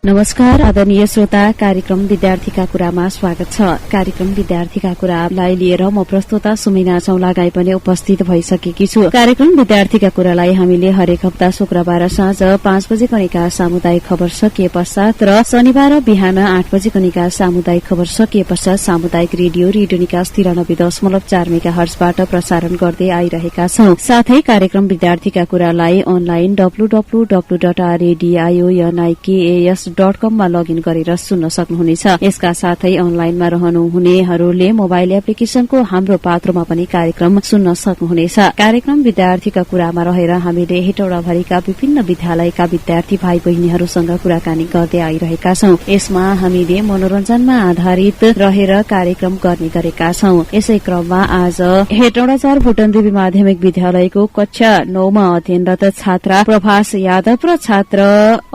नमस्कार आदरणीय श्रोता, कार्यक्रम विद्यार्थीका कुरामा स्वागत छ। कार्यक्रम विद्यार्थीका कुरालाई लिएर म प्रस्तोता सुमिना चौलागाई पनि उपस्थित भइसकेकी छु। कार्यक्रम विद्यार्थीका कुरालाई हामीले हरेक हप्ता शुक्रबार साँझ 5 बजे कनिका सामुदायिक खबर सकिए पश्चात र शनिबार बिहान 8 बजे कनिका सामुदायिक खबर सकिए पश्चात सामुदायिक रेडियो निकास 93.4 मेगाहर्जबाट प्रसारण गर्दै आइरहेका छौं। साथै कार्यक्रम विद्यार्थीका कुरालाई अनलाइन www.radionikas.com मा लगइन गरेर सुन्न सक्नुहुनेछ। यसका साथै अनलाइनमा रहनुहुनेहरूले मोबाइल एप्लिकेशनको हाम्रो पात्रोमा पनि कार्यक्रम सुन्न सक्नुहुनेछ। कार्यक्रम विद्यार्थीका कुरामा रहेर हामीले हेटौडाभरिका विभिन्न विद्यालयका विद्यार्थी भाइ बहिनीहरूसँग कुराकानी गर्दै आइरहेका छौं। यसमा हामीले मनोरञ्जनमा आधारित रहेर कार्यक्रम गर्ने गरेका छौं। यसै क्रममा आज हेटौडा 4 भुटनदेवी माध्यमिक विद्यालयको कक्षा 9 मा अध्ययनरत छात्रा प्रभास यादव र छात्र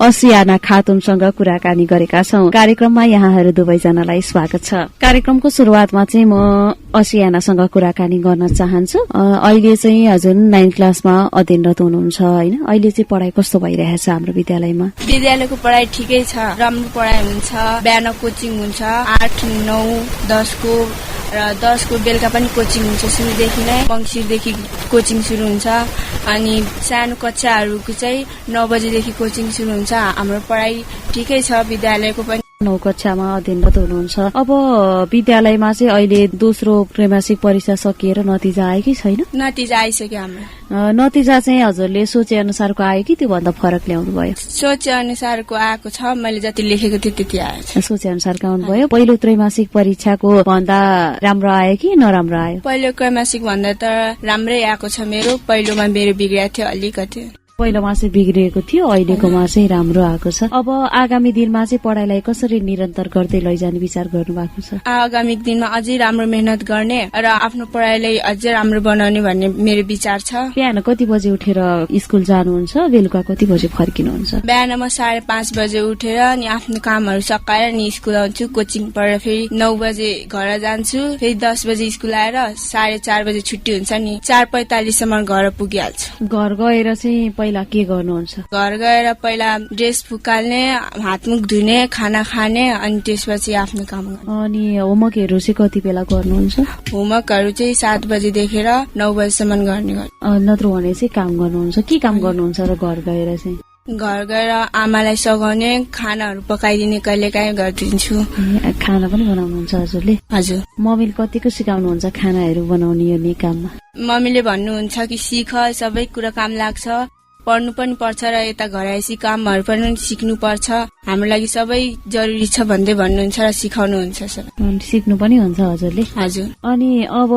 असियाना खातुनसँग कुराकानी गरेका छौं। कार्यक्रममा यहाँहरू दुवैजनालाई स्वागत छ। कार्यक्रमको शुरूआतमा चाहिँ म असियानासँग कुराकानी गर्न चाहन्छु। अहिले चाहिँ हजुर 9 क्लासमा अध्ययनरत हुनुहुन्छ हैन? अहिले चाहिँ पढाइ कस्तो भइरहेछ हाम्रो विद्यालयमा? विद्यालयको पढाइ ठिकै छ, राम्रो पढाइ हुन्छ। बिहान कोचिङ हुन्छ 8, 9, 10 को र 10 को बेलुका पनि कोचिङ हुन्छ। सुरुदेखि नै मङ्सिरदेखि कोचिङ सुरु हुन्छ। अनि सानो कक्षाहरूको चाहिँ 9 बजेदेखि कोचिङ सुरु हुन्छ। हाम्रो पढाइ ठिकै छ विद्यालयको पनि। 9 कक्षामा अध्ययनरत हुनुहुन्छ। अब विद्यालयमा चाहिँ अहिले दोस्रो त्रैमासिक परीक्षा सकिएर नतिजा आयो कि छैन? नतिजा आइसक्यो हाम्रो। नतिजा चाहिँ हजुरले सोचे अनुसारको आयो कि त्योभन्दा फरक ल्याउनु भयो? सोचे अनुसारको आएको छ। मैले जति लेखेको थिएँ त्यति आएछ। सोचे अनुसारको आउनु भयो। पहिलो त्रैमासिक परीक्षाको भन्दा राम्रो आयो कि नराम्रो आयो? पहिलो त्रैमासिक भन्दा त राम्रै आएको छ मेरो। पहिलोमा मेरो बिग्रिएको थियो अलिकति। पहिलोमा चाहिँ बिग्रिएको थियो, अहिलेकोमा चाहिँ राम्रो आएको छ। अब आगामी दिनमा चाहिँ पढाइलाई कसरी निरन्तर गर्दै लैजाने विचार गर्नु भएको छ? आगामी दिनमा अझै राम्रो मेहनत गर्ने र आफ्नो पढाइलाई अझै राम्रो बनाउने भन्ने मेरो विचार छ। बिहान कति बजे उठेर स्कुल जानुहुन्छ? बेलुका कति बजे फर्किनुहुन्छ? बिहान म 5:30 बजे उठेर अनि आफ्नो कामहरू सकाएर नि स्कुल आउँछु। कोचिङ पढेर फेरि 9 बजे घर जान्छु। फेरि 10 बजे स्कुल आएर 4:30 बजे छुट्टी हुन्छ नि। 4:45 सम्म घर पुगिहाल्छु। घर गएर चाहिँ पहिला के गर्नुहुन्छ? घर गएर पहिला ड्रेस फुकाल्ने, हातमुख धुने, खाना खाने अनि त्यसपछि आफ्नो काम गर्ने। अनि होमवर्कहरू चाहिँ कति बेला गर्नुहुन्छ? होमवर्कहरू चाहिँ 7 बजे देखेर 9 बजेसम्म गर्ने गर्छु। नत्र भने चाहिँ काम गर्नुहुन्छ? के काम गर्नुहुन्छ र घर गएर चाहिँ? घर गएर आमालाई सघाउने, खानाहरू पकाइदिने कहिलेकाहीँ गरिदिन्छु। खाना पनि बनाउनुहुन्छ हजुरले? हजुर। मम्मीले कतिको सिकाउनुहुन्छ खानाहरू बनाउने यो काममा? मम्मीले भन्नुहुन्छ कि सिक, सबै कुरा काम लाग्छ, पढ्नु पनि पर्छ र यता घर आएपछि कामहरू पनि सिक्नु पर्छ। हाम्रो लागि सबै जरुरी छ भन्दै भन्नुहुन्छ र सिकाउनुहुन्छ सर। सिक्नु पनि हुन्छ हजुरले? हजुर। अनि अब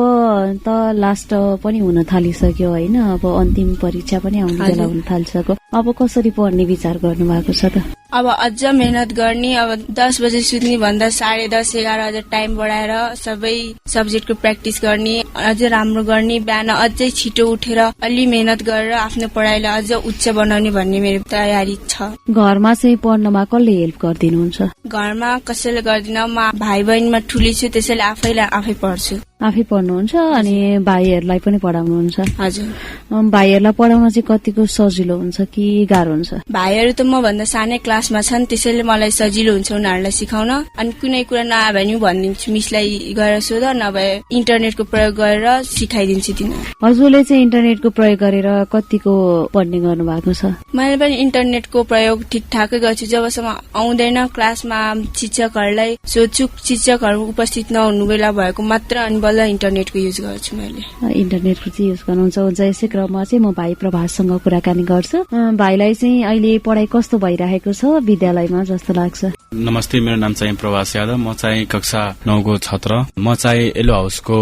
त लास्ट पनि हुन थालिसक्यो होइन? अब अन्तिम परीक्षा पनि आउने बेला हुन थालिसक्यो। अब कसरी पढ्ने विचार गर्नु भएको छ त? अब अझ मेहनत गर्ने। अब 10 बजे सुत्ने भन्दा 10:30, 11 अझ टाइम बढाएर सबै सब्जेक्टको प्र्याक्टिस गर्ने, अझ राम्रो गर्ने। बिहान अझै छिटो उठेर अलि मेहनत गरेर आफ्नो पढाइलाई अझ उच्च बनाउने भन्ने मेरो तयारी छ। घरमा चाहिँ पढ्नमा कसले हेल्प गरिदिनुहुन्छ? घरमा कसैले गर्दिन। म भाइ बहिनीमा ठुली छु, त्यसैले आफै पढ्छु। आफै पढ्नुहुन्छ अनि भाइहरूलाई पनि पढाउनुहुन्छ? हजुर। भाइहरूलाई पढाउन चाहिँ कतिको सजिलो हुन्छ कि गाह्रो हुन्छ? भाइहरू त म भन्दा सानै क्लासमा छन्, त्यसैले मलाई सजिलो हुन्छ उनीहरूलाई सिकाउन। अनि कुनै कुरा नआयो भने भनिदिन्छु, मिसलाई गएर सोध, नभए इन्टरनेटको प्रयोग गरेर सिकाइदिन्छु तिनीहरू। हजुरले चाहिँ इन्टरनेटको प्रयोग गरेर कतिको पढ्ने गर्नु भएको छ? मैले पनि इन्टरनेटको प्रयोग ठिकठाकै गर्छु। जबसम्म आउँदैन क्लासमा शिक्षकहरूलाई सोध्छु, शिक्षकहरू उपस्थित नहुनु बेला भएको मात्र अनि बल्ल इन्टरनेटको युज गर्छु मैले। इन्टरनेटको चाहिँ युज गर्नुहुन्छ। हुन्छ, यसै क्रममा चाहिँ म भाइ प्रभाससँग कुराकानी गर्छु। भाइलाई चाहिँ अहिले पढाइ कस्तो भइरहेको छ विद्यालयमा जस्तो लाग्छ? नमस्ते, मेरो नाम चाहिँ प्रभास यादव। म चाहिँ कक्षा 9 को छात्र। म चाहिँ येलो हाउसको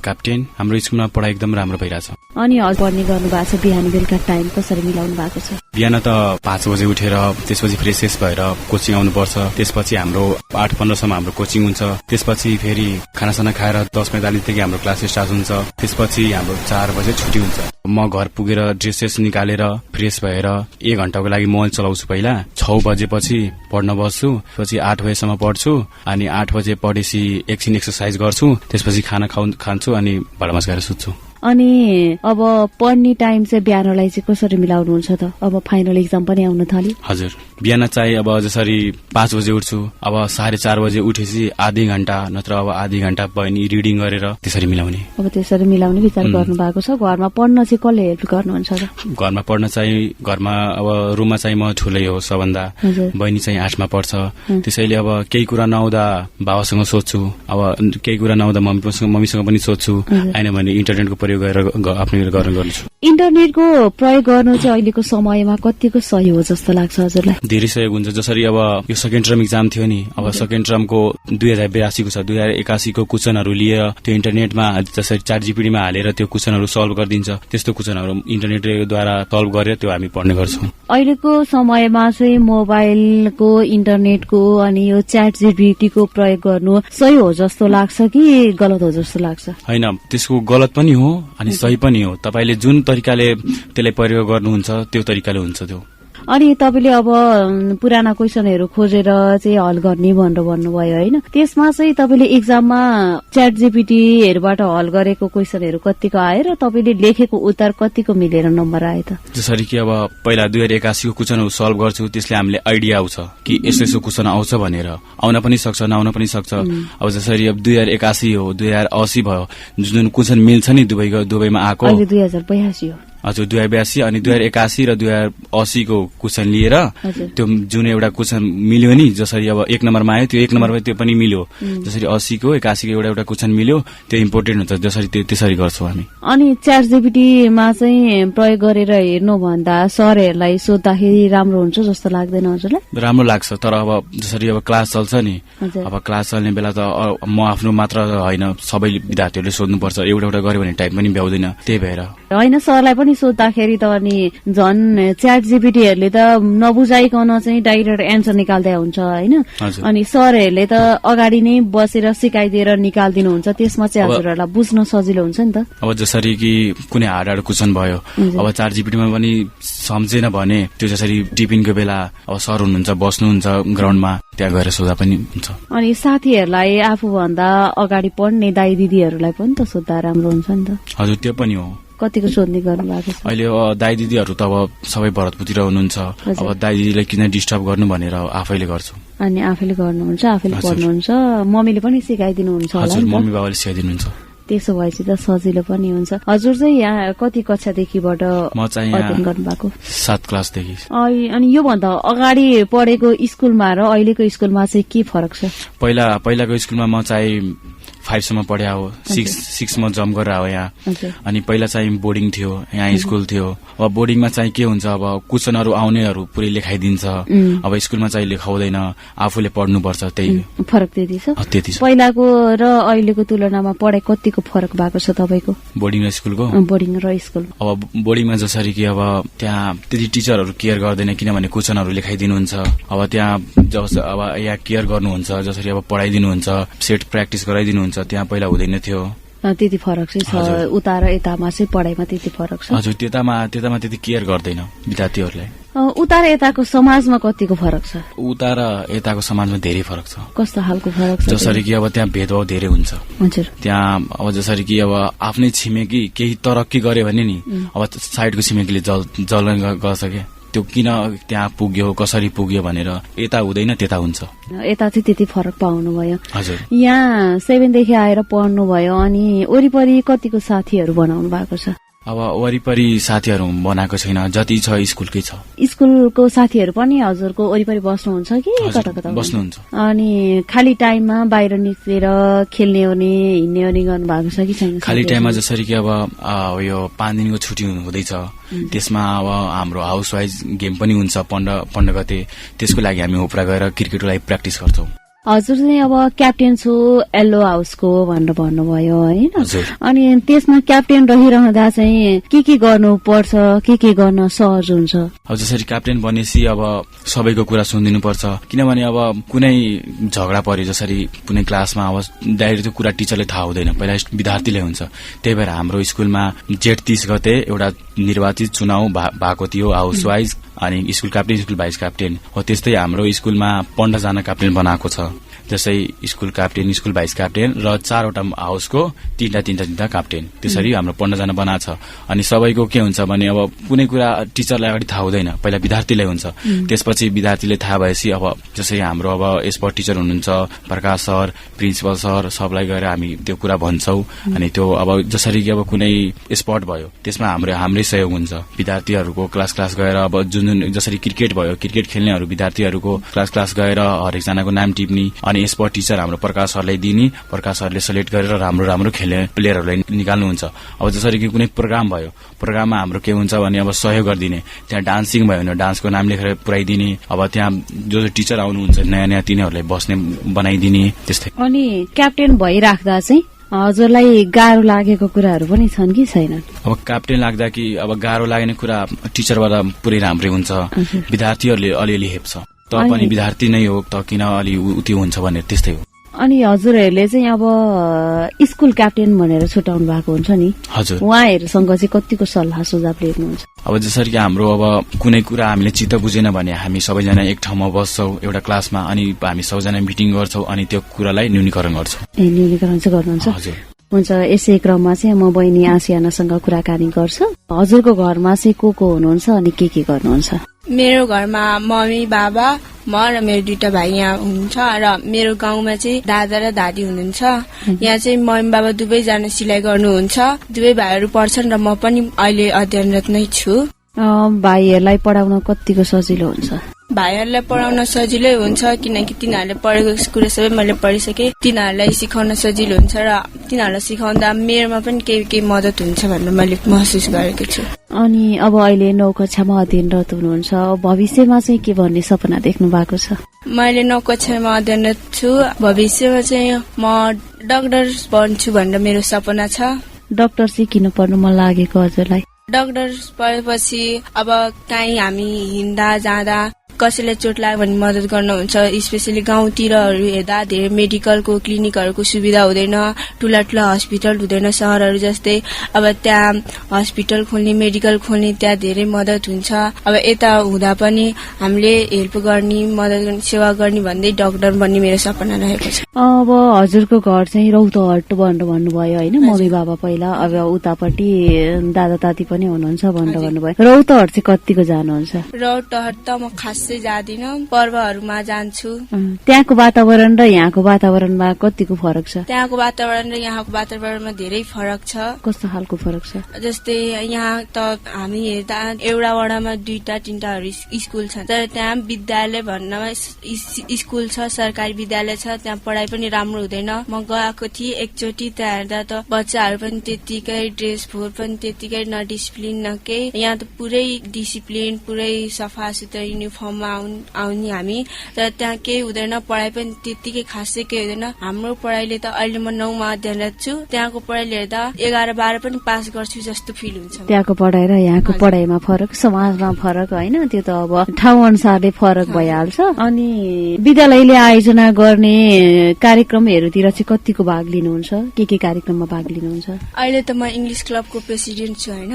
क्याप्टेन। हाम्रो स्कुलमा पढाइ एकदम राम्रो भइरहेछ। अनि हजुर पढ्ने गर्नु भएको छ? बिहान बेलुका टाइम कसरी मिलाउनु भएको छ? बिहान त 5 बजे उठेर त्यसपछि फ्रेस भएर कोचिङ आउनुपर्छ। त्यसपछि हाम्रो 8:15 सम्म हाम्रो कोचिङ हुन्छ। त्यसपछि फेरि खानासाना खाएर 10:45 देखि हाम्रो क्लास स्टार्ट हुन्छ। त्यसपछि हाम्रो 4 बजे छुट्टी हुन्छ। म घर पुगेर ड्रेसेस निकालेर फ्रेस भएर 1 घण्टाको लागि मोबाइल चलाउँछु। पहिला 6 बजेपछि पढ्न बस्छु। त्यसपछि 8 बजेसम्म पढ्छु। अनि 8 बजे पढेपछि एकछिन एक्सर्साइज गर्छु। त्यसपछि खाना खान्छु अनि भाँडामास खाएर सुत्छु। अनि अब पढ्ने टाइम चाहिँ बिहानलाई चाहिँ कसरी मिलाउनुहुन्छ त? अब फाइनल एक्जाम पनि आउन थाल्यो। हजुर। बिहान चाहिँ अब जसरी 5 बजे उठ्छु, अब 4:30 बजे उठेपछि आधी घण्टा नत्र अब आधी घण्टा भयो नि रिडिङ गरेर त्यसरी मिलाउने। अब त्यसरी मिलाउने विचार गर्नु भएको छ। घरमा पढ्न चाहिँ कसले हेल्प गर्नुहुन्छ र? घरमा पढ्न चाहिँ घरमा अब रुममा चाहिँ म ठुलै हो सबभन्दा, बहिनी चाहिँ 8मा पढ्छ। त्यसैले अब केही कुरा नआउँदा बाबासँग सोध्छु, अब केही कुरा नआउँदा मम्मीसँग पनि सोध्छु, हैन भने इन्टरनेटको प्रयोग गरेर आफ्नो गर्छु। इन्टरनेटको प्रयोग गर्नु चाहिँ अहिलेको समयमा कतिको सही हो जस्तो लाग्छ हजुरलाई? धेरै सहयोग हुन्छ। जसरी अब यो सेकेन्ड टर्म इक्जाम थियो नि, अब सेकेन्ड टर्मको 2082 को छ, 2081 को क्वेशनहरू लिएर त्यो इन्टरनेटमा जसरी ChatGPT मा हालेर त्यो क्वेशनहरू सल्भ गरिदिन्छ, त्यस्तो क्वेशनहरू इन्टरनेटद्वारा सल्भ गरेर त्यो हामी पढ्ने गर्छौं। अहिलेको समयमा चाहिँ मोबाइलको, इन्टरनेटको अनि यो ChatGPT को प्रयोग गर्नु सही हो जस्तो लाग्छ कि गलत हो जस्तो लाग्छ? हैन, त्यसको गलत पनि हो अनि सही पनि हो। तपाईले जुन तरिकाले त्यसलाई प्रयोग गर्नुहुन्छ त्यो तरिकाले हुन्छ त्यो। अनि तपाईले अब पुराना क्वेशनहरू खोजेर चाहिँ हल गर्ने भनेर भन्नुभयो हैन, त्यसमा चाहिँ तपाईले एक्जाममा ChatGPT-हरूबाट हल गरेको क्वेशनहरू कतिको आयो र तपाईले लेखेको उत्तर कतिको मिलेर नम्बर आयो त? जसरी कि अब पहिला 2081 को क्वेशनहरू सल्भ गर्छु, त्यसले हामीले आइडिया आउँछ कि यसो क्वेशन आउँछ भनेर। आउन पनि सक्छ, नआउन पनि सक्छ। अब जसरी अब 2081 हो, 2080 भयो, जुन क्वेशन मिल्छ नि दुबईमा आएको, अहिले 2082 हो। हजुर, 2082 अनि 2081 र 2080 को क्वेशन लिएर त्यो जुन एउटा क्वेशन मिल्यो नि, जसरी अब 1 नम्बरमा आयो त्यो 1 नम्बरमा त्यो पनि मिल्यो, जसरी 80 को 81 को एउटा क्वेशन मिल्यो, त्यो इम्पोर्टेन्ट हुन्छ। जसरी त्यसरी गर्छौं हामी। अनि ChatGPT-मा चाहिँ प्रयोग गरेर हेर्नु भन्दा सरहरूलाई सोध्दाखेरि राम्रो हुन्छ जस्तो लाग्दैन हजुरलाई? राम्रो लाग्छ, तर अब जसरी अब क्लास चल्छ नि, अब क्लास चल्ने बेला त म आफ्नो मात्र हैन, सबै विद्यार्थीहरूले सोध्नुपर्छ, एउटा गरे भने टाइम पनि भ्याउँदैन। त्यही भएर हैन, सरलाई पनि सोद्धाखेरि त अनि झन् ChatGPT-हरूले त नबुझाइकन चाहिँ डाइरेक्ट एन्सर निकाल्दै हुन्छ हैन, अनि सरहरूले त अगाडि नै बसेर सिकाइदिएर निकाल्दिनुहुन्छ, त्यसमा चाहिँ हजुरहरूलाई बुझ्न सजिलो हुन्छ नि त। अब जसरी कि कुनै हार्ड क्वेशन भयो, अब ChatGPT-मा पनि सम्झेन भने त्यो जसरी टिफिनको बेला अब सर हुनुहुन्छ, बस्नुहुन्छ ग्राउन्डमा, त्यहाँ गएर सोधा पनि हुन्छ। अनि साथीहरूलाई आफूभन्दा अगाडि पढ्ने दाइ दिदीहरूलाई पनि त सोद्धा राम्रो हुन्छ नि त? हजुर, त्यो पनि हो। कतिको सोध्ने गर्नु भएको छ? अहिले दाइ दिदीहरू त अब सबै भरतपुरतिर हुनुहुन्छ, अब दाइ दिदीलाई किन डिस्टर्ब गर्नु भनेर आफैले गर्छु। अनि आफैले गर्नुहुन्छ, आफैले पढ्नुहुन्छ, मम्मीले पनि सिकाइदिनुहुन्छ होला? हजुर, मम्मी बाबाले सिकाइदिनुहुन्छ। त्यसो भएपछि त सजिलो पनि हुन्छ। हजुर चाहिँ यहाँ कति कक्षादेखिबाट अध्ययन गर्नु भएको? 7 क्लासदेखि। अनि यो भन्दा अगाडि पढेको स्कुलमा र अहिलेको स्कुलमा चाहिँ के फरक छ? पहिलाको स्कुलमा म चाहिँ 5 सम्म पढ्या हो, 6 म जम्प गरेर आयो यहाँ। अनि पहिला चाहिँ बोर्डिङ थियो, यहाँ स्कुल थियो। अब बोर्डिङमा चाहिँ के हुन्छ, अब क्वेशनहरू आउनेहरू पुरै लेखाइदिन्छ, अब स्कुलमा चाहिँ लेखाउँदैन, आफूले पढ्नुपर्छ। त्यही फरक त्यति छ। पहिलाको र अहिलेको तुलनामा पढाइ कतिको फरक भएको छ तपाईँको? बोर्डिङ र स्कुलको? बोर्डिङ र स्कुल। अब बोर्डिङमा जसरी कि अब त्यहाँ त्यति टिचरहरू केयर गर्दैन, किनभने क्वेशनहरू लेखाइदिनुहुन्छ। अब त्यहाँ अब यहाँ केयर गर्नुहुन्छ, जसरी अब पढाइदिनुहुन्छ, सेट प्र्याक्टिस गराइदिनुहुन्छ, त्यहाँ पहिला हुँदैन थियो। त्यति फरक चाहिँ छ, उता र यतामा चाहिँ पढाइमा त्यति फरक छ। हजुर, त्यतामा त्यति केयर गर्दैन विद्यार्थीहरूलाई। उता र यताको समाजमा कतिको फरक छ? उता र यताको समाजमा धेरै फरक छ। कस्तो खालको फरक छ? जसरी कि अब त्यहाँ भेदभाव धेरै हुन्छ। हजुर, त्यहाँ अब जसरी कि अब आफ्नै छिमेकी केही तरक्की गरे भने नि, अब साइडको छिमेकीले जलन गर्छ क्या, त्यो किन त्यहाँ पुग्यो, कसरी पुग्यो भनेर। यता हुँदैन, त्यता हुन्छ। यता चाहिँ त्यति फरक पाउनु भयो। हजुर, यहाँ 7 देखि आएर पढ्नु भयो, अनि वरिपरि कतिको साथीहरू बनाउनु भएको छ? अब वरिपरि साथीहरू बनाएको छैन, जति छ स्कुलकै छ। स्कुलको साथीहरू पनि हजुरको वरिपरि बस्नुहुन्छ कि कता कता बस्नुहुन्छ? अनि खाली टाइममा बाहिर निस्केर खेल्ने ओर्ने, हिँड्ने ओर्ने गर्नु भएको छ कि छैन? खाली टाइममा जसरी कि अब यो 5 दिनको छुट्टी हुँदैछ, त्यसमा अब हाम्रो हाउस वाइज गेम पनि हुन्छ 15 गते, त्यसको लागि हामी उपरा गएर क्रिकेटको लागि प्र्याक्टिस गर्छौं। हजुर चाहिँ अब क्याप्टेन छु येल्लो हाउसको भनेर भन्नुभयो हैन, अनि त्यसमा क्याप्टेन रहिरहँदा चाहिँ के गर्नु पर्छ, के गर्न सहज हुन्छ? अब जसरी क्याप्टेन बनेपछि अब सबैको कुरा सुनिदिनु पर्छ, किनभने अब कुनै झगडा पर्यो, जसरी कुनै क्लासमा अब डाइरेक्ट त्यो कुरा टिचरले थाहा हुँदैन, पहिला विद्यार्थीले हुन्छ। त्यही भएर हाम्रो स्कुलमा जेठ 30 गते एउटा निर्वाचित चुनाव भएको थियो हाउस वाइज, अनि school captain, school vice captain हो। त्यस्तै हाम्रो स्कुलमा 15 जना क्याप्टेन बनाएको छ। जस्तै school captain, school vice captain र 4वटा हाउसको 3टा क्याप्टेन, त्यसरी हाम्रो 15 जना बनाएको छ। अनि सबैको के हुन्छ भने अब कुनै कुरा टिचरलाई अगाडि थाहा हुँदैन, पहिला विद्यार्थीलाई हुन्छ, त्यसपछि विद्यार्थीले थाहा भएपछि अब जसरी हाम्रो अब स्पोर्ट टिचर हुनुहुन्छ प्रकाश सर, प्रिन्सिपल सर, सबलाई गएर हामी त्यो कुरा भन्छौं। अनि त्यो अब जसरी कि अब कुनै स्पोर्ट भयो त्यसमा हाम्रै सहयोग हुन्छ। विद्यार्थीहरूको क्लास गएर अब जुन जसरी क्रिकेट भयो, क्रिकेट खेल्नेहरू विद्यार्थीहरूको क्लास गएर हरेक जनाको नाम टिप्ने, अनि स्पोर्ट टिचर हाम्रो प्रकाश सरलाई दिने, प्रकाश सरले सेलेक्ट गरेर राम्रो खेल्ने प्लेयरहरूलाई निकाल्नुहुन्छ। अब जसरी कि कुनै प्रोग्राम भयो, प्रोग्राममा हाम्रो के हुन्छ भने अब सहयोग गरिदिने, त्यहाँ डान्सिङ भयो भने डान्सको नाम लेखेर पुर्याइदिने, अब त्यहाँ जो टिचर आउनुहुन्छ नयाँ तिनीहरूलाई बस्ने बनाइदिने, त्यस्तै। अनि क्याप्टेन भइराख्दा चाहिँ हजुरलाई गाह्रो लागेको कुराहरू पनि छन् कि छैनन्? अब क्याप्टेन लाग्दा कि अब गाह्रो लाग्ने कुरा टिचरबाट पुरै राम्रै हुन्छ, विद्यार्थीहरूले अलिअलि हेप्छ, त पनि विद्यार्थी नै हो त किन अलि उति हुन्छ भनेर त्यस्तै हो। अनि हजुरहरूले चाहिँ अब स्कुल क्याप्टेन भनेर छुटाउनु भएको हुन्छ नि, हजुर, उहाँहरूसँग चाहिँ कतिको सल्लाह सुझाव लिनुहुन्छ? अब जसरी कि हाम्रो अब कुनै कुरा हामीले चित्त बुझेन भने हामी सबैजना एक ठाउँमा बस्छौं एउटा क्लासमा, अनि हामी सबैजना मिटिङ गर्छौं, अनि त्यो कुरालाई न्यूनीकरण गर्छौं। न्यूनीकरण चाहिँ गर्नुहुन्छ? हजुर। हुन्छ, यसै क्रममा चाहिँ म बहिनी आसियानासँग कुराकानी गर्छु। हजुरको घरमा चाहिँ को हुनुहुन्छ अनि के गर्नुहुन्छ? मेरो घरमा मम्मी, बाबा, म र मेरो 2टा भाइ यहाँ हुनुहुन्छ, र मेरो गाउँमा चाहिँ दादा र दादी हुनुहुन्छ। यहाँ चाहिँ मम्मी बाबा दुवैजना सिलाइ गर्नुहुन्छ, दुवै भाइहरू पढ्छन् र म पनि अहिले अध्ययनरत नै छु। भाइहरूलाई पढाउन कतिको सजिलो हुन्छ? भाइहरूलाई पढाउन सजिलै हुन्छ, किनकि तिनीहरूले पढेको कुरा सबै मैले पढिसके, तिनीहरूलाई सिकाउन सजिलो हुन्छ र तिनीहरूलाई सिकाउँदा मेरोमा पनि केही मद्दत हुन्छ भनेर मैले महसुस गरेको छु। अनि अब अहिले 9 कक्षामा अध्ययनरत हुनुहुन्छ, भविष्यमा चाहिँ के भन्ने सपना देख्नु भएको छ? मैले 9 कक्षामा अध्ययनरत छु, भविष्यमा चाहिँ म डाक्टर बन्छु भनेर मेरो सपना छ। डाक्टर चाहिँ किन पढ्नु मन लागेको हजुरलाई? डाक्टर पढेपछि अब काहीँ हामी हिँड्दा जाँदा कसैलाई चोट लाग्यो भने मद्दत गर्नुहुन्छ, स्पेसली गाउँतिरहरू हेर्दा धेरै मेडिकलको क्लिनिकहरूको सुविधा हुँदैन, ठुला हस्पिटल हुँदैन सहरहरू जस्तै। अब त्यहाँ हस्पिटल खोल्ने, मेडिकल खोल्ने त्यहाँ धेरै मद्दत हुन्छ। अब यता हुँदा पनि हामीले हेल्प गर्ने, मद्दत गर्ने, सेवा गर्ने भन्दै डाक्टर बन्ने मेरो सपना रहेको छ। अब हजुरको घर चाहिँ रौतहट भन्नुभयो होइन, मम्मी बाबा पहिला, अब उतापट्टि दादा दादी पनि हुनुहुन्छ भनेर भन्नुभयो। रौतहट चाहिँ कतिको जानुहुन्छ? रौतहट त म खासै जादिनँ, पर्वहरूमा जान्छु। त्यहाँको वातावरण र यहाँको वातावरणमा कतिको फरक छ? त्यहाँको वातावरण र यहाँको वातावरणमा धेरै फरक छ। कस्तो खालको फरक छ? जस्तै यहाँ त हामी हेर्दा एउटा वडामा 2-3टाहरू स्कुल छन्, तर त्यहाँ विद्यालय भन्नमा स्कुल छ, सरकारी विद्यालय छ, त्यहाँ पढाइ पनि राम्रो हुँदैन। म गएको थिएँ एकचोटि, त्यहाँ हेर्दा त बच्चाहरू पनि त्यतिकै, ड्रेस फोर पनि त्यतिकै, न डिसिप्लिन न केही। यहाँ त पुरै डिसिप्लिन, पुरै सफा सुथरा युनिफर्ममा आउने हामी, तर त्यहाँ केही हुँदैन, पढाइ पनि त्यतिकै खासै केही हुँदैन। हाम्रो पढाइले त अहिले म 9मा अध्ययनरत छु, त्यहाँको पढाइले हेर्दा 11-12 पनि पास गर्छु जस्तो फिल हुन्छ। त्यहाँको पढाइ र यहाँको पढाइमा फरक, समाजमा फरक होइन, त्यो त अब ठाउँ अनुसारले फरक भइहाल्छ। अनि विद्यालयले आयोजना गर्ने कार्यक्रमहरूतिर चाहिँ कतिको भाग लिनुहुन्छ? के कार्यक्रममा भाग लिनुहुन्छ? अहिले त म इङ्ग्लिस क्लबको प्रेसिडेन्ट छु होइन,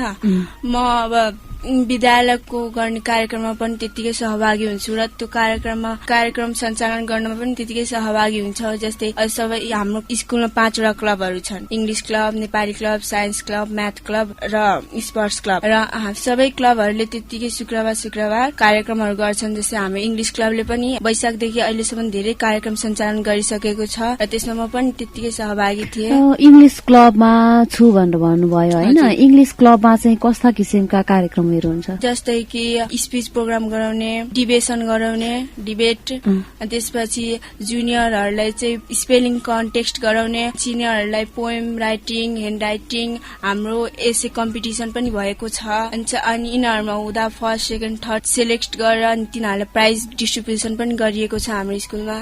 म अब विद्यालयको गर्ने कार्यक्रममा पनि त्यतिकै सहभागी हुन्छु र त्यो कार्यक्रम सञ्चालन गर्नमा पनि त्यतिकै सहभागी हुन्छ। जस्तै सबै हाम्रो स्कुलमा 5वटा क्लबहरू छन्, English club, Nepali club, science club, math club र स्पोर्ट्स क्लब, र सबै क्लबहरूले त्यतिकै शुक्रबार कार्यक्रमहरू गर्छन्। जस्तै हाम्रो इङ्ग्लिस क्लबले पनि वैशाखदेखि अहिलेसम्म धेरै कार्यक्रम सञ्चालन गरिसकेको छ र त्यसमा म पनि त्यतिकै सहभागी थिएँ। इङ्ग्लिस क्लबमा छु भनेर भन्नुभयो होइन, इङ्ग्लिस क्लबमा चाहिँ कस्ता किसिमका कार्यक्रम हुन्छ? जस्तै कि स्पिच प्रोग्राम गराउने, डिबेसन गराउने, डिबेट, त्यसपछि जुनियरहरूलाई चाहिँ स्पेलिङ कन्टेस्ट गराउने, सिनियरहरूलाई पोएम राइटिङ, ह्यान्ड राइटिङ, हाम्रो एसे कम्पिटिसन पनि भएको छ। अनि यिनीहरूमा हुँदा फर्स्ट, सेकेन्ड, थर्ड सेलेक्ट गरेर अनि तिनीहरूलाई प्राइज डिस्ट्रिब्युसन पनि गरिएको छ हाम्रो स्कुलमा।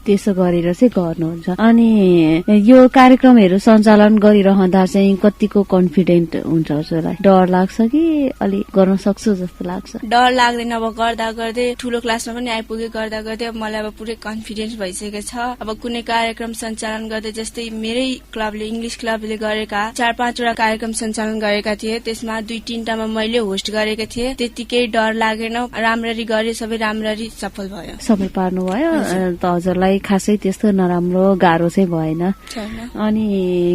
त्यसो गरेर चाहिँ गर्नुहुन्छ। अनि यो कार्यक्रमहरू सञ्चालन गरिरहँदा चाहिँ कतिको कन्फिडेन्ट हुन्छ हजुरलाई? डर लाग्छ कि अलि गर्न सक्छु जस्तो लाग्छ? डर लाग्दैन। अब गर्दा गर्दै ठुलो क्लासमा पनि आइपुगे, गर्दा गर्दै अब मलाई अब पुरै कन्फिडेन्स भइसकेको छ। अब कुनै कार्यक्रम सञ्चालन गर्दै, जस्तै मेरै क्लबले, इङ्ग्लिस क्लबले गरेका 4-5 वटा कार्यक्रम सञ्चालन गरेका थिए, त्यसमा 2-3टामा मैले होस्ट गरेको थिएँ। त्यतिकै डर लागेन, राम्ररी गरे, सबै राम्ररी सफल भयो। सबै पार्नु भयो त? हजुरलाई खासै त्यस्तो नराम्रो गाह्रो चाहिँ भएन? अनि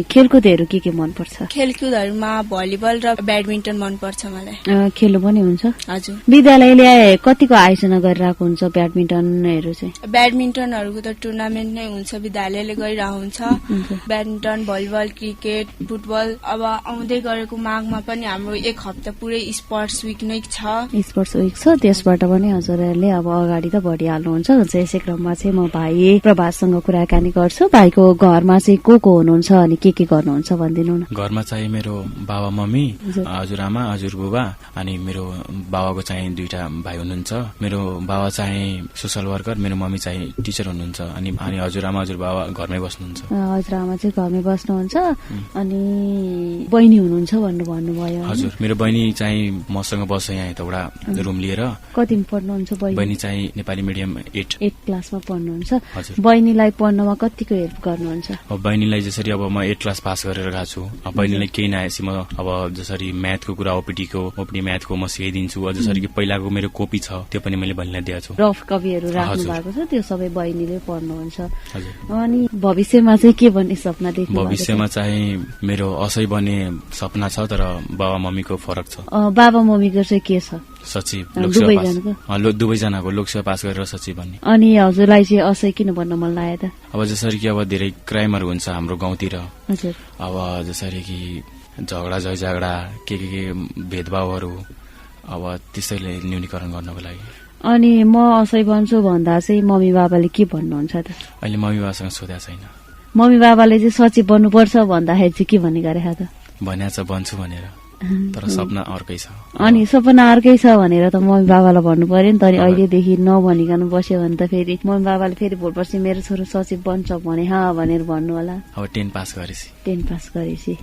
खेलकुदहरू के मनपर्छ? खेलकुदहरूमा भलिबल र ब्याडमिन्टन मनपर्छ मलाई। खेल्नु पनि हुन्छ? हजुर। विद्यालयले कतिको आयोजना गरिरहेको हुन्छ ब्याडमिन्टनहरू चाहिँ? ब्याडमिन्टनहरूको त टुर्नामेन्ट नै हुन्छ, विद्यालयले गरिरहेको हुन्छ। Badminton, volleyball, cricket, football. अब आउँदै गरेको माघमा पनि हाम्रो 1 हप्ता पुरै स्पोर्ट्स विक नै छ। स्पोर्ट्स विक छ, त्यसबाट पनि हजुरहरूले अब अगाडि त बढिहाल्नुहुन्छ। यसै क्रममा चाहिँ म भाइ प्रभाससँग कुराकानी गर्छु। भाइको घरमा चाहिँ को हुनुहुन्छ अनि के गर्नुहुन्छ भनिदिनु न। घरमा चाहिँ मेरो बाबा मम्मी, हजुरआमा, हजुरबुबा, अनि मेरो बाबाको चाहिँ 2टा भाइ हुनुहुन्छ। मेरो बाबा चाहिँ सोशल वर्कर, मेरो मम्मी चाहिँ टिचर हुनुहुन्छ। अनि हजुरआमा, हजुरबाबा घरमै बस्नुहुन्छ। हजुरआमा चाहिँ घरमै बस्नुहुन्छ। अनि बहिनी हुनुहुन्छ भन्नुभयो? हजुर, मेरो बहिनी चाहिँ मसँग बस्छ यहाँ एउटा रुम लिएर। कतिमा पढ्नुहुन्छ बहिनी? बहिनी चाहिँ नेपाली मिडियम 8 क्लासमा पढ्नुहुन्छ। बहिनीलाई पढ्नमा कतिको हेल्प गर्नुहुन्छ? अब बहिनीलाई जसरी अब म 8 क्लास पास गरेर गएको छु, बहिनीलाई केही नआएपछि म अब जसरी म्याथको कुरा ओपिडी म्याथको म सिकाइदिन्छु। जसरी कि पहिलाको मेरो कपी छ त्यो पनि मैले बहिनीलाई दिएको छु। रफ कपीहरू राख्नु भएको छ, त्यो सबै बहिनीले पढ्नुहुन्छ। अनि भविष्यमा चाहिँ के बन्ने सपना देख्नु? भविष्यमा चाहिँ मेरो असै बन्ने सपना छ, तर बाबा मम्मीको फरक छ। बाबा मम्मीको चाहिँ के छ? सचिव, दुवैजनाको लोकसेवा पास गरेर सचिव बन्ने। अनि हजुरलाई चाहिँ असै किन बन्न मन लाग्यो त? अब जसरी कि अब धेरै क्राइमहरू हुन्छ हाम्रो गाउँतिर। हजुर। अब जसरी कि झगडा के भेदभावहरू, अब त्यसैले न्यूनीकरण गर्नको लागि। अनि म असै बन्छु भन्दा चाहिँ मम्मी बाबाले के भन्नुहुन्छ त? अहिले मम्मी बाबासँग सोधेको छैन। मम्मी बाबाले चाहिँ सचिव बन्नुपर्छ भन्दाखेरि चाहिँ के भन्ने गरे त? भनेको छ बन्छु भनेर, तर सपना अर्कै छ। अनि सपना अर्कै छ भनेर त मम्मी बाबालाई भन्नु पर्यो नि त। अनि अहिलेदेखि नभनिकन बस्यो भने त फेरि मम्मी बाबाले फेरि भोलिपर्सि मेरो छोरो सचिव बन्छ भने भनेर भन्नु होला। अब 10 पास गरेपछि। 10 पास गरेपछि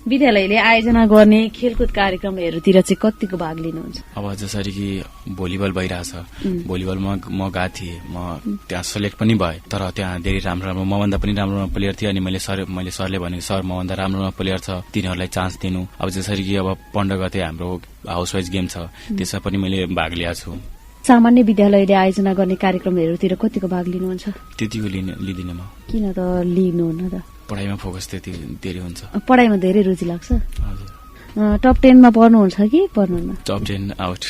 विद्यालयले आयोजना गर्ने खेलकुद कार्यक्रमहरूतिर चाहिँ कतिको भाग लिनुहुन्छ? अब जसरी कि भलिबल भइरहेछ, भलिबलमा म गएको थिएँ, म त्यहाँ सेलेक्ट पनि भए। तर त्यहाँ धेरै राम्रो मभन्दा पनि राम्रो प्लेयर थिए। अनि मैले सरले भने, सर मभन्दा राम्रो प्लेयर छ, तिनीहरूलाई चान्स दिनु। अब जसरी कि अब 15 गते हाम्रो हाउस वाइज गेम छ, त्यसमा पनि मैले भाग लिएको छु। सामान्य विद्यालयले आयोजना गर्ने कार्यक्रमहरूतिर कतिको भाग लिनुहुन्छ? त्यतिको लिदिनँ म। किन त लिनुहुन्न त? पढाइमा फोकस त्यति धेरै हुन्छ। पढाइमा धेरै रुचि लाग्छ? हजुर। टप 10मा पढ्नुहुन्छ कि पढ्नुहुन्न? टप 10 आउट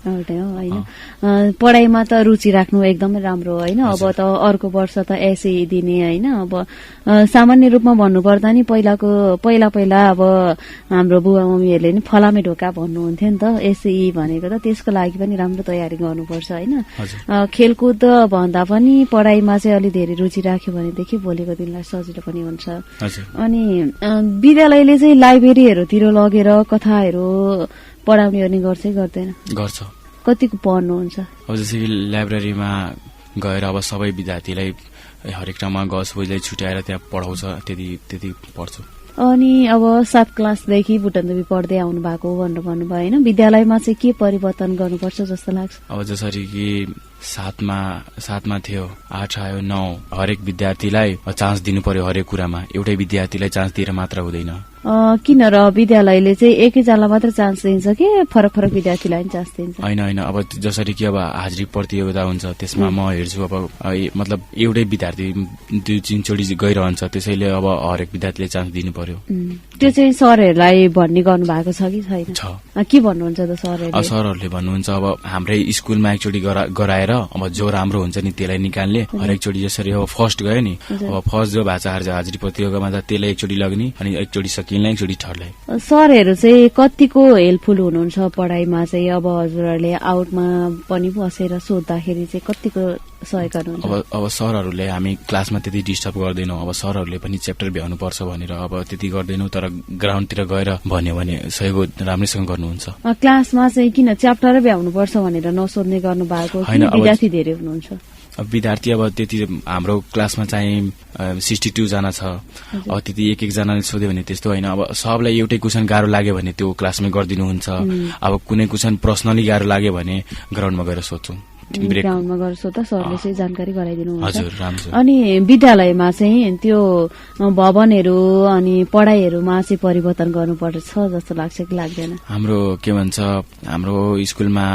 होइन। पढाइमा त रुचि राख्नु एकदमै राम्रो हो होइन। अब त अर्को वर्ष त एसई दिने होइन। अब सामान्य रूपमा भन्नुपर्दा नि पहिला अब हाम्रो बुवा मम्मीहरूले नि फलामे ढोका भन्नुहुन्थ्यो नि त। एसई भनेको त त्यसको लागि पनि राम्रो तयारी गर्नुपर्छ होइन। खेलकुद भन्दा पनि पढाइमा चाहिँ अलि धेरै रुचि राख्यो भनेदेखि भोलिको दिनलाई सजिलो पनि हुन्छ। अनि विद्यालयले चाहिँ लाइब्रेरीहरूतिर लगेर कथाहरू पढाउने गर्ने गर्छ? कतिको पढ्नुहुन्छ? अब जस्तै कि लाइब्रेरीमा गएर अब सबै विद्यार्थीलाई हरेक ठाउँमा गजबुजलाई छुट्याएर त्यहाँ पढाउँछ, त्यति पढ्छु। अनि अब 7 क्लासदेखि बुटनदेवी पढ्दै आउनु भएको भन्नुभयो होइन। विद्यालयमा चाहिँ के परिवर्तन गर्नुपर्छ जस्तो लाग्छ? अब जसरी कि 7मा थियो, 8 आयो, 9, हरेक विद्यार्थीलाई चान्स दिनु पर्यो। हरेक कुरामा एउटै विद्यार्थीलाई चान्स दिएर मात्र हुँदैन। किन र विद्यालयले चाहिँ एकैजनालाई मात्र चान्स दिन्छ कि फरक विद्यार्थीलाई पनि चान्स दिन्छ? होइन, अब जसरी कि अब हाजिरी प्रतियोगिता हुन्छ त्यसमा म हेर्छु। अब मतलब एउटै विद्यार्थी 2-3 चोटि गइरहन्छ, त्यसैले अब हरेक विद्यार्थीले चान्स दिनु पर्यो। त्यो चाहिँ सरहरूलाई भन्ने गर्नु भएको छ कि छैन? छ। के भन्नुहुन्छ त सरहरूले? सरहरूले भन्नुहुन्छ अब हाम्रै स्कुलमा एकचोटि गराएर अब जो राम्रो हुन्छ नि त्यसलाई निकाल्ने। हरेक चोटि जसरी अब फर्स्ट गयो नि, अब फर्स्ट जो भएको छ हाजिरी प्रतियोगितामा त त्यसलाई एकचोटि लग्ने, अनि एकचोटि सकिने, एकचोटि ठर्लाई। सरहरू चाहिँ कतिको हेल्पफुल हुनुहुन्छ पढाइमा चाहिँ? अब हजुरहरूले आउटमा पनि बसेर सोद्धाखेरि चाहिँ कतिको सहयोग गर्नुहुन्छ? अब सरहरूले हामी क्लासमा त्यति डिस्टर्ब गर्दैनौँ। अब सरहरूले पनि च्याप्टर भ्याउनु पर्छ भनेर अब त्यति गर्दैनौँ, तर ग्राउन्डतिर गएर भन्यो भने सहयोग राम्रैसँग गर्नुहुन्छ। क्लासमा चाहिँ किन च्याप्टर भ्याउनु पर्छ भनेर नसोध्ने गर्नु भएको? विद्यार्थी धेरै हुनुहुन्छ? विद्यार्थी अब त्यति हाम्रो क्लासमा चाहिँ 62 जना छ। अब त्यति एक जनाले सोध्यो भने त्यस्तो होइन। अब सबलाई एउटै क्वेसन गाह्रो लाग्यो भने त्यो क्लासमै गरिदिनुहुन्छ। अब कुनै क्वेसन पर्सनली गाह्रो लाग्यो भने ग्राउन्डमा गएर सोध्छौँ। ग्राउन्डमा गएर सोध्दा सरले चाहिँ जानकारी गराइदिनुहुन्छ। हजुर, राम्रो। अनि विद्यालयमा चाहिँ त्यो भवनहरू अनि पढाइहरूमा चाहिँ परिवर्तन गर्नुपर्छ जस्तो लाग्छ कि लाग्दैन? हाम्रो के भन्छ, हाम्रो स्कुलमा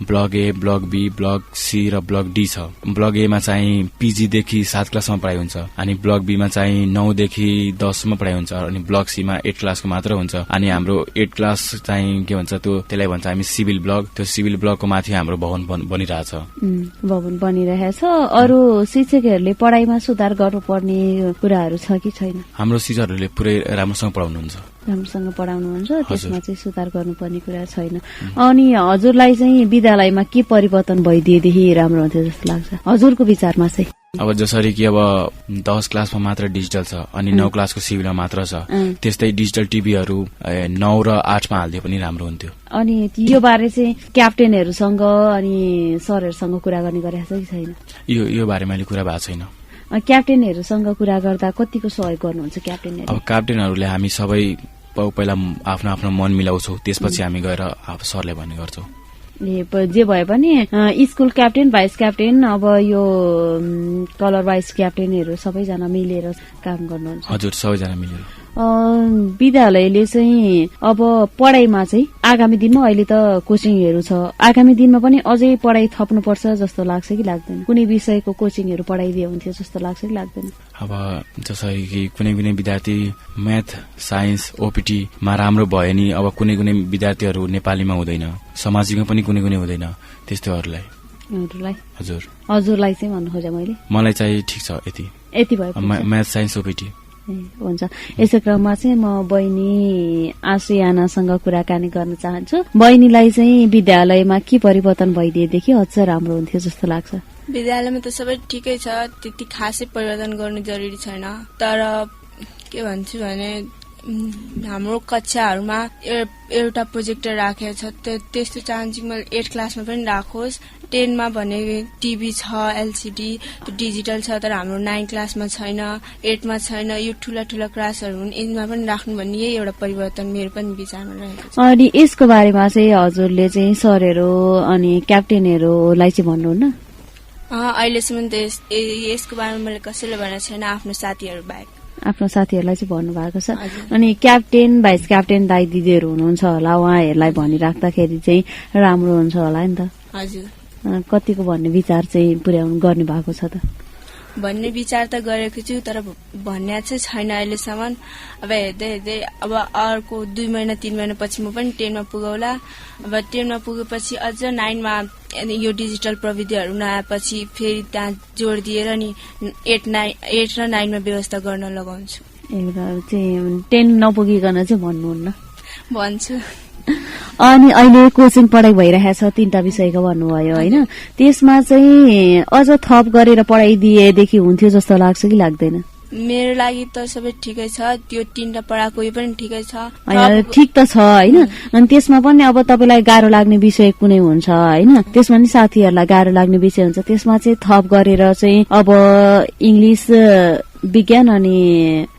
block A, block B, block C र ब्लक डी छ। ब्लक ए मा चाहिँ PG देखि 7 क्लाससम्म पढाइ हुन्छ, अनि ब्लक बी मा चाहिँ 9 देखि 10 सम्म पढाइ हुन्छ, अनि ब्लक सी मा 8 क्लासको मात्र हुन्छ। अनि हाम्रो 8 क्लास चाहिँ के भन्छ, त्यसलाई भन्छ हामी सिभिल ब्लक। त्यो सिभिल ब्लकको माथि हाम्रो भवन बनिरहेछ। भवन बनिरहेछ। अरू शिक्षकहरूले पढाइमा सुधार गर्नुपर्ने कुराहरू छ कि छैन? हाम्रो शिक्षकहरूले पुरै राम्रोसँग पढाउनुहुन्छ। राम्रोसँग पढाउनुहुन्छ, त्यसमा चाहिँ सुधार गर्नुपर्ने कुरा छैन। अनि हजुरलाई चाहिँ विद्यालयमा के परिवर्तन भइदिएदेखि राम्रो हुन्थ्यो जस्तो लाग्छ हजुरको विचारमा चाहिँ? अब जसरी कि अब 10 क्लासमा मात्र डिजिटल छ अनि 9 क्लासको सिभिलमा मात्र छ, त्यस्तै डिजिटल टिभीहरू 9 र 8 मा हाल्दिए पनि राम्रो हुन्थ्यो। अनि यो बारे चाहिँ क्याप्टेनहरूसँग अनि सरहरूसँग कुरा गर्ने गरेको छ कि छैन? यो बारे मैले कुरा भएको छैन। क्याप्टेनहरूसँग कुरा गर्दा कतिको सहयोग गर्नुहुन्छ क्याप्टेनहरूले? अब क्याप्टेनहरूले हामी सबै पहिला आफ्नो आफ्नो मन मिलाउँछौँ, त्यसपछि हामी गएर सरले भन्ने गर्छौँ। जे भए पनि स्कुल क्याप्टेन, भाइस क्याप्टेन, अब यो कलर वाइज क्याप्टेनहरू सबैजना मिलेर काम गर्नुहुन्छ? हजुर, सबैजना मिलेर। विद्यालयले चाहिँ अब पढाइमा चाहिँ आगामी दिनमा अहिले त कोचिङहरू छ, आगामी दिनमा पनि अझै पढाइ थप्नुपर्छ जस्तो लाग्छ कि लाग्दैन? कुनै विषयको कोचिङहरू पढाइदिए हुन्थ्यो जस्तो लाग्छ कि लाग्दैन? अब जसरी कि कुनै विद्यार्थी म्याथ, साइन्स, OPT मा राम्रो भयो नि, अब कुनै विद्यार्थीहरू नेपालीमा हुँदैन, सामाजिकमा पनि कुनै हुँदैन, त्यस्तोहरूलाई। हजुरलाई चाहिँ भन्नु खोजे मैले? मलाई चाहिँ ठिक छ, यति भयो। म्याथ, साइन्स, OPT हुन्छ। यसै क्रममा चाहिँ म बहिनी आश्रियानासँग कुराकानी गर्न चाहन्छु। बहिनीलाई चाहिँ विद्यालयमा के परिवर्तन भइदिएदेखि अझ राम्रो हुन्थ्यो जस्तो लाग्छ? विद्यालयमा त सबै ठिकै छ, त्यति खासै परिवर्तन गर्नु जरुरी छैन। तर के भन्छु भने हाम्रो कक्षाहरूमा एउटा प्रोजेक्टर राखेको छ, त्यस्तो चाहन्छु मैले 8 क्लासमा पनि राखोस्। 10 मा भने टिभी छ, LCD, त्यो डिजिटल छ, तर हाम्रो 9 क्लासमा छैन, 8 मा छैन। यो ठुला क्लासहरू हुन्, यसमा पनि राख्नु भन्ने यही एउटा परिवर्तन मेरो पनि विचारमा रहेको छ। अनि यसको बारेमा चाहिँ हजुरले चाहिँ सरहरू अनि क्याप्टेनहरूलाई चाहिँ भन्नुहुन्न? अहिलेसम्म त यसको बारेमा मैले कसैले भनेको छैन, आफ्नो साथीहरू बाहेक। आफ्नो साथीहरूलाई चाहिँ भन्नुभएको छ। अनि क्याप्टेन, भाइस क्याप्टेन दाइ दिदीहरू हुनुहुन्छ होला, उहाँहरूलाई भनिराख्दाखेरि चाहिँ राम्रो हुन्छ होला नि त? हजुर। कतिको भन्ने विचार चाहिँ पुर्याउनु गर्ने भएको छ त? भन्ने विचार त गरेको छु, तर भन्ने चाहिँ छैन अहिलेसम्म। अब हेर्दै अब अर्को 2 महिना 3 महिना पछि म पनि 10 मा पुगौला। अब 10 मा पुगेपछि अझ 9 मा यो डिजिटल प्रविधिहरू नआएपछि फेरि त्यहाँ जोड दिएर नि 8 र 9 मा व्यवस्था गर्न लगाउँछु। एउटा चाहिँ 10 नपुगिकन चाहिँ भन्नुहुन्न? भन्छु। अनि अहिले कोचिङ पढाइ भइरहेछ 3टा विषयको भन्नुभयो होइन, त्यसमा चाहिँ अझ थप गरेर पढाइदिएदेखि हुन्थ्यो जस्तो लाग्छ कि लाग्दैन? मेरो लागि त सबै ठिकै छ, त्यो 3टा पढाएको यो पनि ठिकै छ। ठिक त छ होइन। अनि त्यसमा पनि अब तपाईँलाई गाह्रो लाग्ने विषय कुनै हुन्छ होइन, त्यसमा नि साथीहरूलाई गाह्रो लाग्ने विषय हुन्छ, त्यसमा चाहिँ थप गरेर चाहिँ अब इङ्ग्लिस, विज्ञान अनि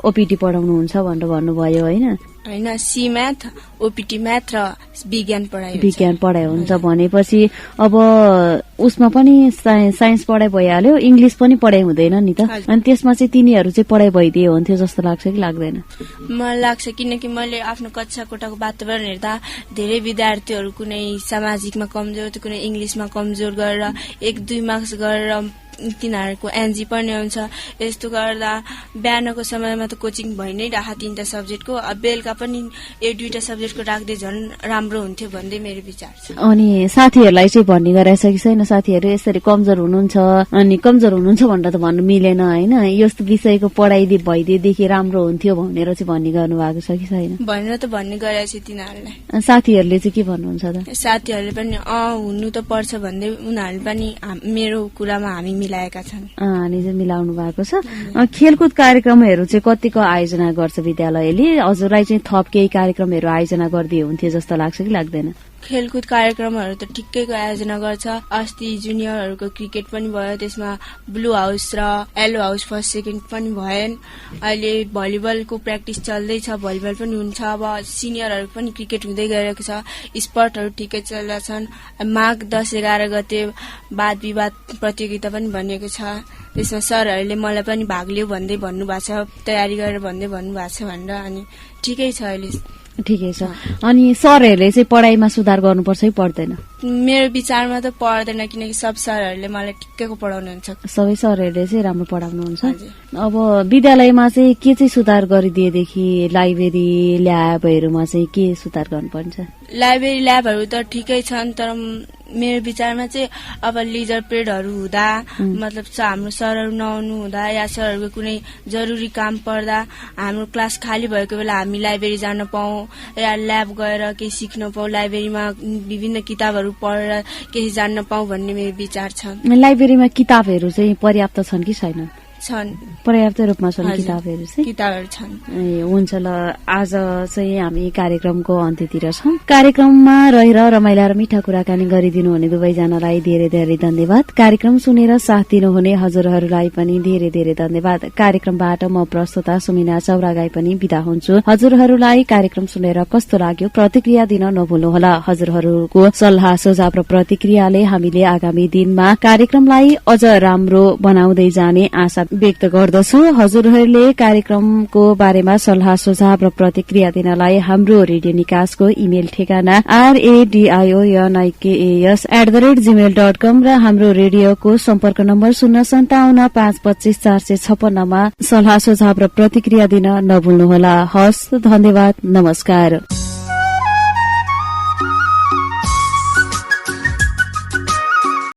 OPT पढाउनुहुन्छ भनेर भन्नुभयो होइन? होइन, सी म्याथ, OPT म्याथ र विज्ञान पढाइ हुन्छ भनेपछि अब उसमा पनि साइन्स पढाइ भइहाल्यो, इङ्ग्लिस पनि पढाइ हुँदैन नि त? अनि त्यसमा चाहिँ तिनीहरू चाहिँ पढाइ भइदिए हुन्थ्यो जस्तो लाग्छ कि लाग्दैन? मलाई लाग्छ, किनकि मैले आफ्नो कक्षा कोठाको वातावरण हेर्दा धेरै विद्यार्थीहरू कुनै सामाजिकमा कमजोर, कुनै इङ्ग्लिसमा कमजोर गरेर 1-2 मार्क्स गरेर तिनीहरूको एनजी पर्ने हुन्छ। यस्तो गर्दा बिहानको समयमा त कोचिङ भइ नै रहा 3टा सब्जेक्टको, अब बेलुका पनि 1-2टा सब्जेक्टको राख्दै झन् राम्रो हुन्थ्यो भन्दै मेरो विचार छ। अनि साथीहरूलाई चाहिँ भन्ने गरेछ कि छैन? साथीहरू यसरी कमजोर हुनुहुन्छ अनि कमजोर हुनुहुन्छ भनेर त भन्नु मिलेन होइन, यस्तो विषयको पढाइ भइदिएदेखि राम्रो हुन्थ्यो भनेर चाहिँ भन्ने गर्नु भएको छ कि छैन? भनेर त भन्ने गरेको छ तिनीहरूलाई। साथीहरूले चाहिँ के भन्नुहुन्छ त? साथीहरूले पनि हुनु त पर्छ भन्दै उनीहरूले पनि मेरो कुरामा हामी मिलाएका छन्। मिलाउनु भएको छ। खेलकुद कार्यक्रमहरू चाहिँ कतिको आयोजना गर्छ विद्यालयले? हजुरलाई चाहिँ थप केही कार्यक्रमहरू आयोजना गरिदिए हुन्थ्यो जस्तो लाग्छ कि लाग्दैन? खेलकुद कार्यक्रमहरू त ठिक्कैको आयोजना गर्छ। अस्ति जुनियरहरूको क्रिकेट पनि भयो, त्यसमा ब्लू हाउस र येलो हाउस फर्स्ट सेकेन्ड पनि भएन। अहिले भलिबलको प्र्याक्टिस चल्दैछ, भलिबल पनि हुन्छ। अब सिनियरहरूको पनि क्रिकेट हुँदै गइरहेको छ। स्पोर्टहरू ठिकै चल्दा छन्। माघ 10-11 गते वाद विवाद प्रतियोगिता पनि भनिएको छ। त्यसमा सरहरूले मलाई पनि भाग लिऊ भन्दै भन्नुभएको छ, तयारी गरेर भन्दै भन्नुभएको छ भनेर। अनि ठिकै छ अहिले। ठिकै छ। अनि सरहरूले चाहिँ पढाइमा सुधार गर्नुपर्छ कि पर्दैन? मेरो विचारमा त पर्दैन, किनकि सब सरहरूले मलाई ठिक्कैको पढाउनुहुन्छ। सबै सरहरूले चाहिँ राम्रो पढाउनुहुन्छ। अब विद्यालयमा चाहिँ के चाहिँ सुधार गरिदिएदेखि लाइब्रेरी ल्याबहरूमा चाहिँ के सुधार गर्नुपर्छ? लाइब्रेरी ल्याबहरू त ठिकै छन्, तर मेरो विचारमा चाहिँ अब लिजर पिरियडहरू हुँदा मतलब हाम्रो सरहरू नआउनु हुँदा या सरहरूको कुनै जरुरी काम पर्दा हाम्रो क्लास खाली भएको बेला हामी लाइब्रेरी जान पाऊँ या ल्याब गएर केही सिक्न पाऊँ, लाइब्रेरीमा विभिन्न किताबहरू पढेर केही जान्न पाऊँ भन्ने मेरो विचार छ। लाइब्रेरीमा किताबहरू चाहिँ पर्याप्त छन् कि छैनन्? छन्, पर्याप्त रूपमा छन् किताबहरू चाहिँ। किताबहरू छन्। ए हुन्छ ल, आज चाहिँ हामी कार्यक्रमको अन्त्यतिर छौँ। कार्यक्रममा रहेर रमाइला र मिठा कुराकानी गरिदिनु हुने दुवैजनालाई धेरै धेरै धन्यवाद। कार्यक्रम सुनेर साथ दिनुहुने हजुरहरूलाई पनि धेरै धेरै धन्यवाद। कार्यक्रमबाट म प्रस्तुता सुमिना चौरागाई पनि बिदा हुन्छु। हजुरहरूलाई कार्यक्रम सुनेर कस्तो लाग्यो प्रतिक्रिया दिन नभुल्नुहोला। हजुरहरूको सल्लाह सुझाव र प्रतिक्रियाले हामीले आगामी दिनमा कार्यक्रमलाई अझ राम्रो बनाउँदै जाने आशा व्यक्त गर्दछु। हजुरहरूले कार्यक्रमको बारेमा सल्लाह सुझाव र प्रतिक्रिया दिनलाई हाम्रो रेडियो निकासको इमेल ठेगाना radionikas@gmail.com र हाम्रो रेडियोको सम्पर्क नम्बर 05752545656 मा सल्लाह सुझाव र प्रतिक्रिया दिन नभुल्नुहोला। हस्, धन्यवाद, नमस्कार।